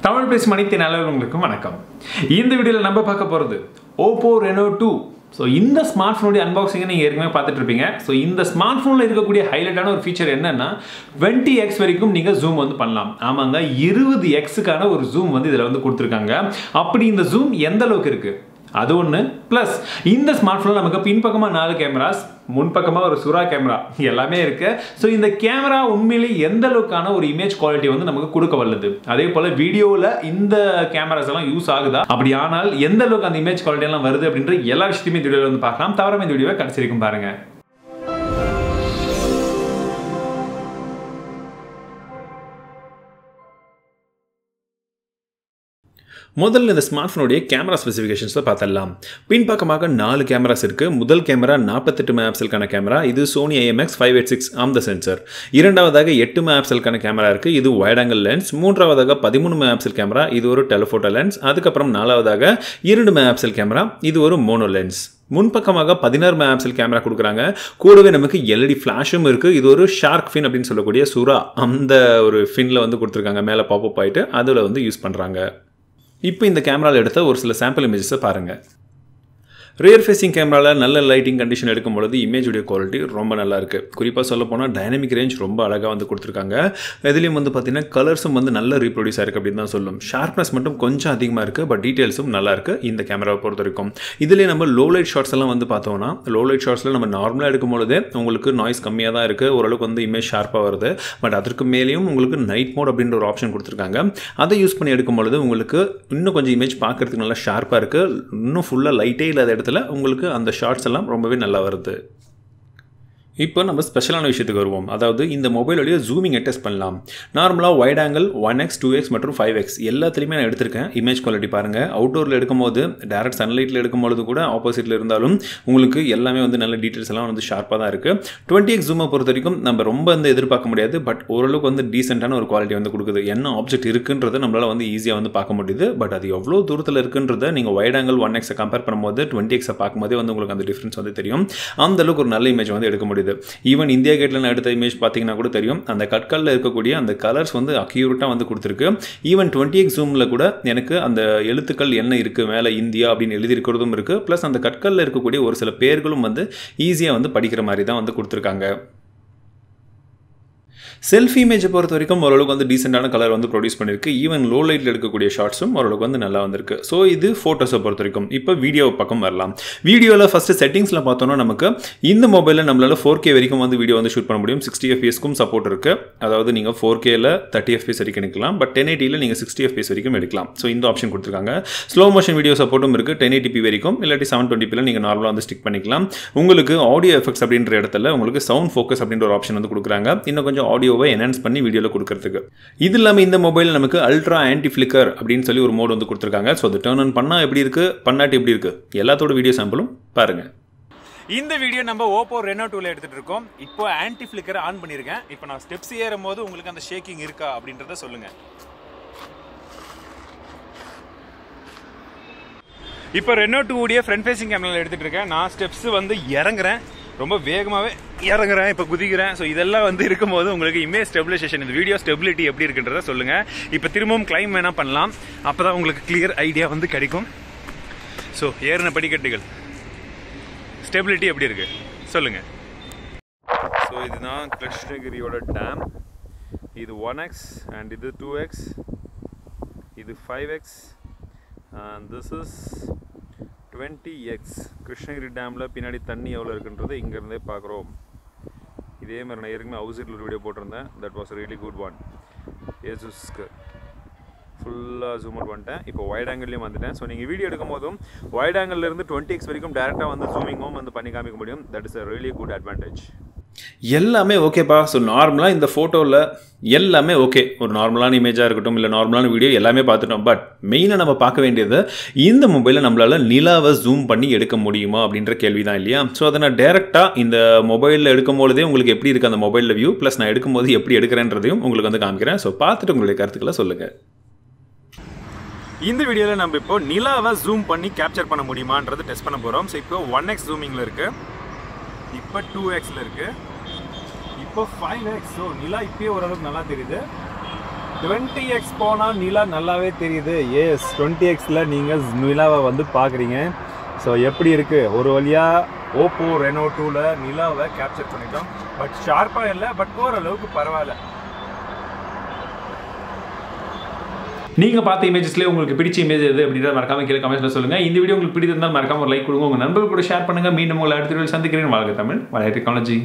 தமிழ் பேசும் அனைத்து நல்லவர்களுக்கும் வணக்கம். இந்த வீடியோவில் நம்ம பார்க்க போகிறது OPPO Reno 2. ஸோ இந்த ஸ்மார்ட் ஃபோனுடைய அன்பாக்சிங்கை நீங்கள் ஏற்கனவே பார்த்துட்டு இருப்பீங்க. ஸோ இந்த ஸ்மார்ட் ஃபோனில் இருக்கக்கூடிய ஹைலைட்டான ஒரு ஃபீச்சர் என்னன்னா 20x வரைக்கும் நீங்கள் ஜூம் வந்து பண்ணலாம். ஆமாங்க, 20xக்கான ஒரு ஜூம் வந்து இதில் வந்து கொடுத்துருக்காங்க. அப்படி இந்த ஜூம் எந்த அளவுக்கு இருக்குது அது ஒன்று. ப்ளஸ் இந்த ஸ்மார்ட் ஃபோனில் நமக்கு பின்பக்கமாக 4 கேமராஸ், முன்பக்கமாக ஒரு சுறா கேமரா எல்லாமே இருக்கு. ஸோ இந்த கேமரா உண்மையிலே எந்த அளவுக்கான ஒரு இமேஜ் குவாலிட்டி வந்து நமக்கு கொடுக்க வல்லது, அதே போல் வீடியோவில் இந்த கேமராஸ் எல்லாம் யூஸ் ஆகுதா, அப்படி ஆனால் எந்த அளவுக்கு அந்த இமேஜ் குவாலிட்டி எல்லாம் வருது அப்படின்ற எல்லா விஷயத்தையுமே இந்த வீடியோவில் வந்து பார்க்கலாம். தவிர இந்த வீடியோவை கடைசி வரைக்கும் பாருங்க. முதல்ல இந்த ஸ்மார்ட் ஃபோனுடைய கேமரா ஸ்பெசிஃபிகேஷன்ஸை பார்த்துடலாம். பின்பக்கமாக 4 கேமராஸ் இருக்குது. முதல் கேமரா 48 மெகாபிக்சலுக்கான கேமரா, இது சோனி IMX 586 ஆம்த சென்சர். இரண்டாவதாக 8 மெகாபிக்சலுக்கான கேமரா இருக்குது, இது வைட் ஆங்கிள் லென்ஸ். மூன்றாவதாக 13 மெகாபிக்சல் கேமரா, இது ஒரு டெலிஃபோட்டோ லென்ஸ். அதுக்கப்புறம் நாலாவதாக 2 மெகாபிக்சல் கேமரா, இது ஒரு மோனோ லென்ஸ். முன்பக்கமாக 16 மெகாபிக்சல் கேமரா கொடுக்குறாங்க. கூடவே நமக்கு LED ஃப்ளாஷும் இருக்குது. இது ஒரு ஷார்க் ஃபின் அப்படின்னு சொல்லக்கூடிய சுறா அந்த ஒரு ஃபின்ல வந்து கொடுத்துருக்காங்க. மேலே பாப்பப் ஆகிட்டு அதில் வந்து யூஸ் பண்ணுறாங்க. இப்போ இந்த கேமராவில் எடுத்த ஒரு சில சாம்பிள் இமேஜஸை பாருங்கள். ரியர் ஃபேஸிங் கேமராவில் நல்ல லைட்டிங் கண்டிஷன் எடுக்கும்பொழுது இமேஜுடைய குவாலிட்டி ரொம்ப நல்லா இருக்குது. குறிப்பாக சொல்ல போனால் டைனமிக் ரேஞ்ச் ரொம்ப அழகாக வந்து கொடுத்துருக்காங்க. இதுலேயும் வந்து பார்த்தீங்கன்னா கலர்ஸும் வந்து நல்ல ரீப்ரொடியூஸ் ஆயிருக்கு அப்படின்னு தான் சொல்லும். ஷார்ப்னஸ் மட்டும் கொஞ்சம் அதிகமாக இருக்குது, பட் டீட்டெயில்ஸும் நல்லா இருக்குது இந்த கேமராவை பொறுத்த வரைக்கும். இதுலேயே நம்ம லோ லைட் ஷாட்ஸ் எல்லாம் வந்து பார்த்தோம்னா, லோ லைட் ஷாட்ஸில் நம்ம நார்மலாக எடுக்கும்பொழுது உங்களுக்கு நாய்ஸ் கம்மியாக தான் இருக்குது, ஓரளவுக்கு வந்து இமேஜ் ஷார்ப்பாக வருது. பட் அதற்கு மேலேயும் உங்களுக்கு நைட் மோட் அப்படின்ற ஒரு ஆப்ஷன் கொடுத்துருக்காங்க. அதை யூஸ் பண்ணி எடுக்கும்பொழுது உங்களுக்கு இன்னும் கொஞ்சம் இமேஜ் பார்க்குறதுக்கு நல்லா ஷார்ப்பாக இருக்குது. இன்னும் ஃபுல்லாக லைட்டே இல்லாத இடத்துல உங்களுக்கு அந்த ஷார்ட்ஸ் எல்லாம் ரொம்பவே நல்லா வருது. இப்போ நம்ம ஸ்பெஷலான விஷயத்துக்கு வருவோம். அதாவது இந்த மொபைலோடைய ஜூமிங்கை டெஸ்ட் பண்ணலாம். நார்மலாக வைட் ஆங்கிள் 1x 2x மற்றும் 5x எல்லாத்துலேயுமே நான் எடுத்திருக்கேன். இமேஜ் குவாலிட்டி பாருங்கள். அவுட்டோரில் எடுக்கும்போது டேரக்ட் சன்லைட்டில் எடுக்கும்போது கூட ஆப்போசிட்டில் இருந்தாலும் உங்களுக்கு எல்லாமே வந்து நல்ல டீட்டெயில்ஸ் எல்லாம் வந்து ஷார்ப்பாக தான் இருக்குது. 20x ஜூமை பொறுத்த வரைக்கும் நம்ம ரொம்ப வந்து எதிர்பார்க்க முடியாது, பட் ஓரளவுக்கு வந்து டீசெண்டான ஒரு குவாலிட்டி வந்து கொடுக்குது. என்ன ஆப்ஜெக்ட் இருக்குன்றதை நம்மளால் வந்து ஈஸியாக வந்து பார்க்க முடியுது. பட் அது எவ்வளோ தூரத்தில் இருக்குன்றதை நீங்கள் வைட் ஆங்கிள் 1x கம்பேர் பண்ணும்போது 20x பார்க்கும்போதே வந்து உங்களுக்கு அந்த டிஃப்ரென்ஸ் வந்து தெரியும். அந்த அளவுக்கு ஒரு நல்ல இமேஜ் வந்து எடுக்க முடியுது. ஈவன் இந்தியா கேட்ல நான் எடுத்த இமேஜ் பார்த்தீங்கன்னா கூட தெரியும், அந்த கற்களில் இருக்கக்கூடிய அந்த கலர்ஸ் வந்து அக்யூரேட்டாக வந்து கொடுத்துருக்கு. ஈவன் 20x ஜூமில் கூட எனக்கு அந்த எழுத்துக்கள் என்ன இருக்குது மேலே இந்தியா அப்படின்னு எழுதியிருக்கிறதும் இருக்குது. ப்ளஸ் அந்த கற்களில் இருக்கக்கூடிய ஒரு சில பேர்களும் வந்து ஈஸியாக வந்து படிக்கிற மாதிரி தான் வந்து கொடுத்துருக்காங்க. செல்ஃபி இமேஜை பொறுத்த வரைக்கும் ஓரளவுக்கு வந்து டீசெண்டான கலர் வந்து ப்ரொடியூஸ் பண்ணியிருக்கு. ஈவன் லோ லைட்டில் எடுக்கக்கூடிய ஷார்ட்ஸும் ஓரளவுக்கு வந்து நல்லா வந்திருக்கு. ஸோ இது ஃபோட்டோஸை பொறுத்த வரைக்கும். இப்போ வீடியோ பக்கம் வரலாம். வீடியோவில் ஃபஸ்ட்டு செட்டிங்ஸில் பார்த்தோன்னா நமக்கு இந்த மொபைலில் நம்மளால் 4K வரைக்கும் வந்து வீடியோ வந்து ஷூட் பண்ண முடியும். 60 fps சப்போர்ட் இருக்குது. அதாவது நீங்கள் 4Kல 30 fps வரைக்கும் எடுக்கலாம், பட் 1080ல் நீங்கள் 60 fps வரைக்கும் எடுக்கலாம். ஸோ இந்த ஆப்ஷன் கொடுத்துருக்காங்க. ஸ்லோ மோஷன் வீடியோ சப்போர்ட்டும் இருக்குது. 1080p வரைக்கும், இல்லாட்டி 720pல நீங்கள் நார்மலாக வந்து ஸ்டிக் பண்ணிக்கலாம். உங்களுக்கு ஆடியோ எஃபெக்ட்ஸ் அப்படின்ற இடத்துல உங்களுக்கு சவுண்ட் ஃபோக்கஸ் அப்படின்ற ஒரு ஆப்ஷன் வந்து கொடுக்குறாங்க. இன்னும் கொஞ்சம் ஆடியோவை என்ஹான்ஸ் பண்ணி வீடியோவில் கொடுக்கறதுக்கு. இது இல்லாமல் இந்த மொபைல் நமக்கு அல்ட்ரா ஆன்டி ஃபிளிக்கர் அப்படின்னு சொல்லி ஒரு மோட் வந்து கொடுத்துருக்காங்க. ஸோ அது டர்ன் ஆன் பண்ணால் எப்படி இருக்குது, பண்ணாட்டி எப்படி இருக்குது, எல்லாத்தோட வீடியோ சாம்பிளும் பாருங்கள். இந்த வீடியோ நம்ம OPPO Reno 2ல எடுத்துட்டு இருக்கோம். இப்போ ஆன்டி ஃபிளிக்கர் ஆன் பண்ணியிருக்கேன். இப்போ நான் ஸ்டெப்ஸ் ஏறும் போது உங்களுக்கு அந்த ஷேக்கிங் இருக்கா அப்படின்றத சொல்லுங்கள். இப்போ Reno 2 உடைய ஃப்ரண்ட் ஃபேசிங் கேமராவில் எடுத்துகிட்டு இருக்கேன். நான் ஸ்டெப்ஸ் வந்து இறங்குறேன், ரொம்ப வேகமாகவே இறங்குறேன், இப்போ குதிக்கிறேன். ஸோ இதெல்லாம் வந்து இருக்கும்போது உங்களுக்கு இமேஜ் ஸ்டெபிலைசேஷன், இந்த வீடியோ ஸ்டெபிலிட்டி எப்படி இருக்குன்றத சொல்லுங்கள். இப்போ திரும்பவும் கிளைம் வேணால் பண்ணலாம், அப்போ தான் உங்களுக்கு கிளியர் ஐடியா வந்து கிடைக்கும். ஸோ ஏறின படிக்கட்டுகள் ஸ்டெபிலிட்டி எப்படி இருக்குது சொல்லுங்கள். ஸோ இதுதான் கிருஷ்ணகிரியோட டேம். இது 1x அண்ட் இது 2x, இது 5x and this is 20x. Krishnagiri டேமில் பின்னாடி தண்ணி எவ்வளோ இருக்குன்றது இங்கேருந்தே பார்க்குறோம். இதே மாதிரி நான் ஏற்கனவே ஹவுஸில் ஒரு வீடியோ போட்டிருந்தேன். That was really good one. ஏசுஸ்க்கு ஃபுல்லாக ஜூம் அவுட் பண்ணிட்டேன். இப்போ வைட் ஆங்கிள்லேயும் வந்துட்டேன். ஸோ நீங்கள் வீடியோ எடுக்கும் போதும் வைட் ஆங்கிள்லேருந்து 20x வரைக்கும் டேரெக்டாக வந்து ஜூமிங்கும் வந்து பண்ணி காமிக்க முடியும். That is a really good advantage. எல்லாமே ஓகேப்பா. ஸோ நார்மலாக இந்த ஃபோட்டோவில் எல்லாமே ஓகே, ஒரு நார்மலான இமேஜாக இருக்கட்டும், இல்லை நார்மலான வீடியோ எல்லாமே பார்த்துட்டோம். பட் மெயினாக நம்ம பார்க்க வேண்டியது இந்த மொபைலில் நம்மளால் நிலாவை ஜூம் பண்ணி எடுக்க முடியுமா அப்படின்ற கேள்வி தான் இல்லையா. ஸோ அதை நான் டேரெக்டாக இந்த மொபைலில் எடுக்கும்போதே உங்களுக்கு எப்படி இருக்குது அந்த மொபைலில் வியூ, ப்ளஸ் நான் எடுக்கும்போது எப்படி எடுக்கிறேன்றதையும் உங்களுக்கு வந்து காமிக்கிறேன். ஸோ பார்த்துட்டு உங்களுடைய கருத்துக்களை சொல்லுங்கள். இந்த வீடியோவில் நம்ம இப்போ நிலாவை ஜூம் பண்ணி கேப்சர் பண்ண முடியுமான்றது டெஸ்ட் பண்ண போகிறோம். ஸோ இப்போ 1x ஜூமிங்கில் இருக்குது, இப்போ 2xல இருக்குது, இப்போ 5x. ஸோ நிலா இப்பயே ஓரளவுக்கு நல்லா தெரியுது. 20x போனால் நிலா நல்லாவே தெரியுது. எஸ் 20xல நீங்கள் நிலாவை வந்து பார்க்குறீங்க. ஸோ எப்படி இருக்குது, ஒரு வழியாக ஓப்போ ரெனோ 2ல நிலாவை கேப்சர் பண்ணிட்டோம். பட் ஷார்ப்பாக இல்லை, பட் ஓரளவுக்கு பரவாயில்ல. நீங்கள் பார்த்த இமேஜஸ்லேயே உங்களுக்கு பிடிச்ச இமேஜ் எது அப்படின்றத மறக்காம கீழே கமெண்ட்ஸில் சொல்லுங்கள். இந்த வீடியோ உங்களுக்கு பிடித்திருந்தால் மறக்காம ஒரு லைக் கொடுங்க, உங்கள் நண்பர்கள் கூட ஷேர் பண்ணுங்கள். மீண்டும் உங்களை அடுத்த வீடியோவில் சந்திக்கிறேன். வாழ்க தமிழ், வளர டெக்னாலஜி.